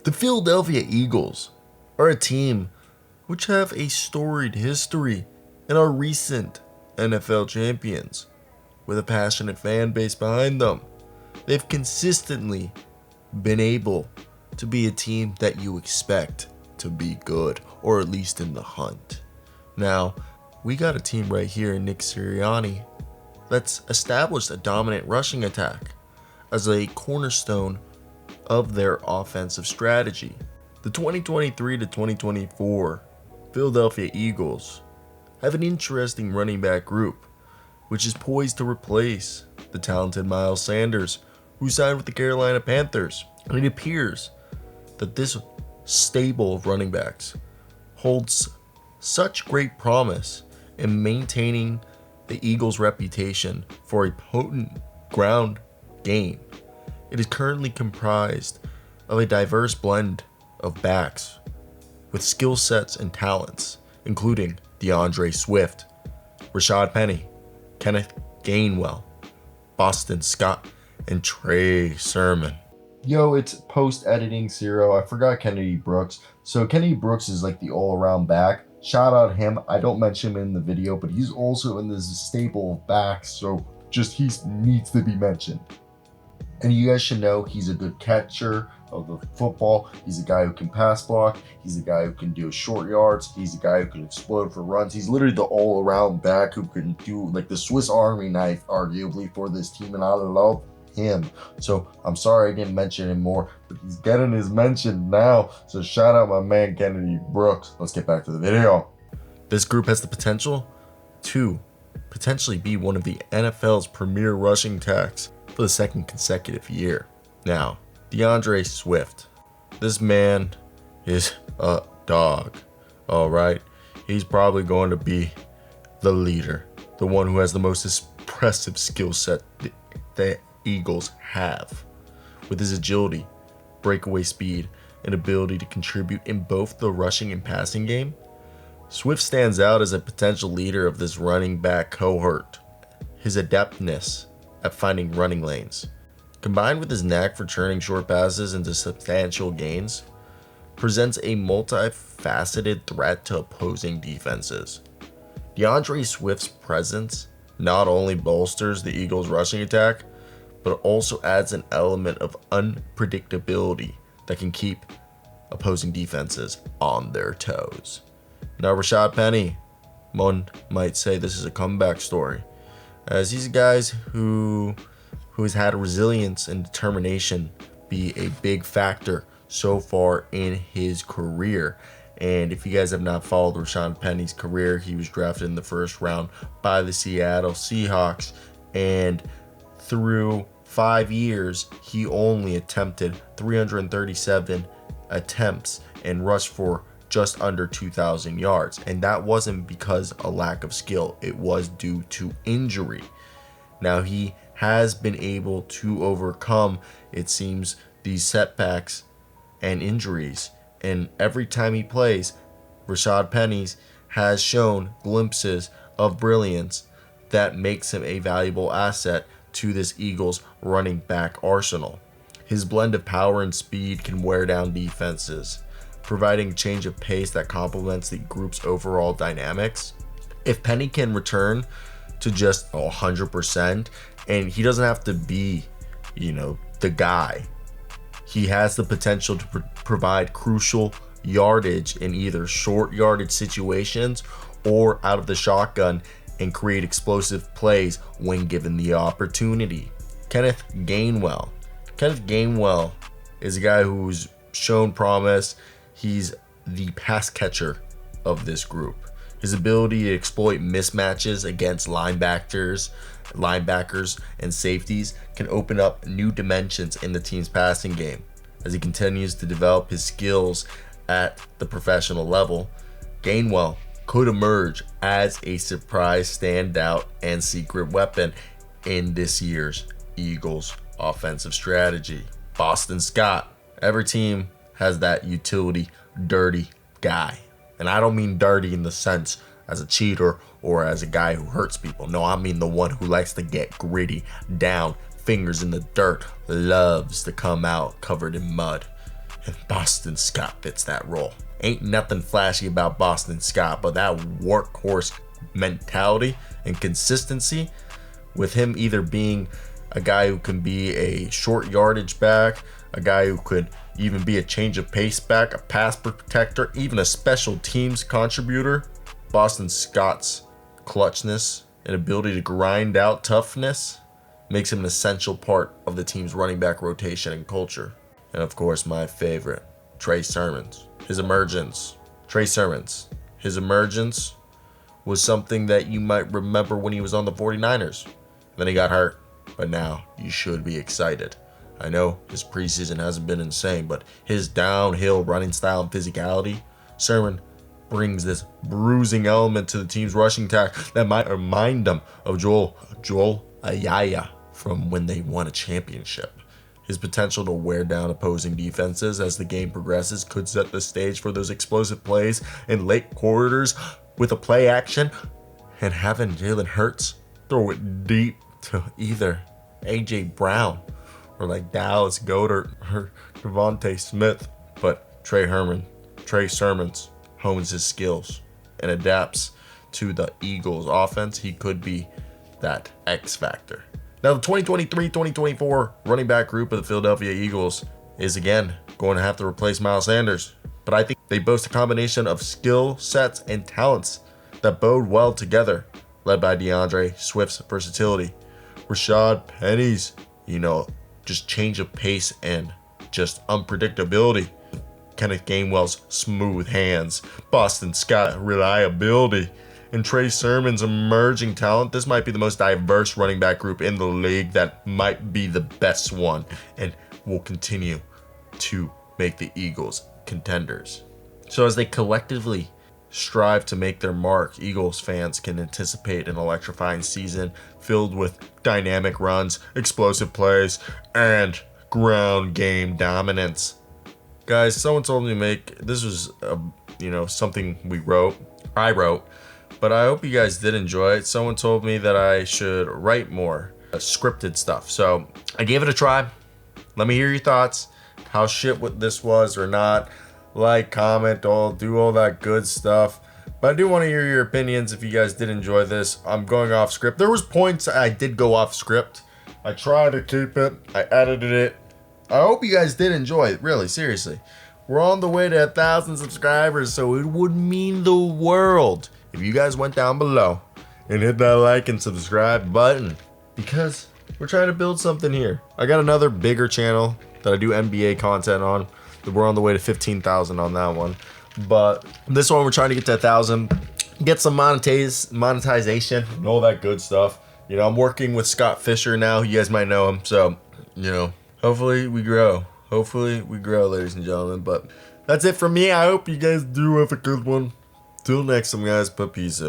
The Philadelphia Eagles are a team which have a storied history and are recent NFL champions with a passionate fan base behind them. They've consistently been able to be a team that you expect to be good, or at least in the hunt. Now, we got a team right here in Nick Sirianni that's established a dominant rushing attack as a cornerstone of their offensive strategy. The 2023 to 2024 Philadelphia Eagles have an interesting running back group, which is poised to replace the talented Miles Sanders, who signed with the Carolina Panthers. And it appears that this stable of running backs holds such great promise in maintaining the Eagles' reputation for a potent ground game. It is currently comprised of a diverse blend of backs with skill sets and talents, including DeAndre Swift, Rashaad Penny, Kenneth Gainwell, Boston Scott, and Trey Sermon. Yo, it's post-editing Zero. I forgot Kennedy Brooks. So Kennedy Brooks is like the all-around back. Shout out him. I don't mention him in the video, but he's also in this stable of backs, so just he needs to be mentioned. And you guys should know he's a good catcher of the football. He's a guy who can pass block. He's a guy who can do short yards. He's a guy who can explode for runs. He's literally the all-around back who can do like the Swiss Army knife, arguably, for this team, and I love him. So I'm sorry I didn't mention him more, but he's getting his mention now. So shout out my man Kennedy Brooks. Let's get back to the video. This group has the potential to potentially be one of the NFL's premier rushing attacks for the second consecutive year. Now, DeAndre Swift. This man is a dog. All right. He's probably going to be the leader, the one who has the most impressive skill set the Eagles have. With his agility, breakaway speed, and ability to contribute in both the rushing and passing game, Swift stands out as a potential leader of this running back cohort. His adeptness at finding running lanes, combined with his knack for turning short passes into substantial gains, presents a multifaceted threat to opposing defenses. DeAndre Swift's presence not only bolsters the Eagles' rushing attack, but also adds an element of unpredictability that can keep opposing defenses on their toes. Now, Rashad Penny, one might say this is a comeback story, as these guys who has had resilience and determination be a big factor so far in his career. And if you guys have not followed Rashaad Penny's career, he was drafted in the first round by the Seattle Seahawks, and through 5 years, he only attempted 337 attempts and rushed for just under 2,000 yards. And that wasn't because of a lack of skill. It was due to injury. Now, he has been able to overcome, it seems, these setbacks and injuries. And every time he plays, Rashaad Penny has shown glimpses of brilliance that makes him a valuable asset to this Eagles running back arsenal. His blend of power and speed can wear down defenses, providing a change of pace that complements the group's overall dynamics. If Penny can return to just 100%, and he doesn't have to be, the guy, he has the potential to provide crucial yardage in either short yardage situations or out of the shotgun and create explosive plays when given the opportunity. Kenneth Gainwell. Kenneth Gainwell is a guy who's shown promise. He's the pass catcher of this group. His ability to exploit mismatches against linebackers, and safeties can open up new dimensions in the team's passing game. As he continues to develop his skills at the professional level, Gainwell could emerge as a surprise standout and secret weapon in this year's Eagles offensive strategy. Boston Scott. Every team has that utility dirty guy. And I don't mean dirty in the sense as a cheater or as a guy who hurts people. No, I mean the one who likes to get gritty, down, fingers in the dirt, loves to come out covered in mud. And Boston Scott fits that role. Ain't nothing flashy about Boston Scott, but that workhorse mentality and consistency, with him either being a guy who can be a short yardage back, a guy who could even be a change of pace back, a pass protector, even a special teams contributor. Boston Scott's clutchness and ability to grind out toughness makes him an essential part of the team's running back rotation and culture. And of course, my favorite, Trey Sermon. Trey Sermon's emergence was something that you might remember when he was on the 49ers. Then he got hurt, but now you should be excited. I know his preseason hasn't been insane, but his downhill running style and physicality, Sermon brings this bruising element to the team's rushing attack that might remind them of Joel Ayaya from when they won a championship. His potential to wear down opposing defenses as the game progresses could set the stage for those explosive plays in late quarters with a play action, and having Jalen Hurts throw it deep to either A.J. Brown or like Dallas Goedert or Devontae Smith. But Trey Sermon hones his skills and adapts to the Eagles' offense. He could be that X factor. Now, the 2023-2024 running back group of the Philadelphia Eagles is again going to have to replace Miles Sanders. But I think they boast a combination of skill sets and talents that bode well together, led by DeAndre Swift's versatility, Rashaad Penny's, just change of pace and just unpredictability, Kenneth Gainwell's smooth hands, Boston Scott reliability, and Trey Sermon's emerging talent. This might be the most diverse running back group in the league, that might be the best one, and will continue to make the Eagles contenders. So as they collectively strive to make their mark, Eagles fans can anticipate an electrifying season filled with dynamic runs, explosive plays, and ground game dominance. Guys, someone told me this was something I wrote, but I hope you guys did enjoy it. Someone told me that I should write more scripted stuff, so I gave it a try. Let me hear your thoughts, how shit what this was or not. Like, comment, do all that good stuff. But I do want to hear your opinions if you guys did enjoy this. I'm going off script. There was points I did go off script. I tried to keep it. I edited it. I hope you guys did enjoy it. Really, seriously. We're on the way to 1,000 subscribers, so it would mean the world if you guys went down below and hit that like and subscribe button, because we're trying to build something here. I got another bigger channel that I do NBA content on. We're on the way to 15,000 on that one. But this one, we're trying to get to 1,000, get some monetization and all that good stuff. I'm working with Scott Fisher now. You guys might know him. So, hopefully we grow. Ladies and gentlemen. But that's it from me. I hope you guys do have a good one. Till next time, guys. But peace out.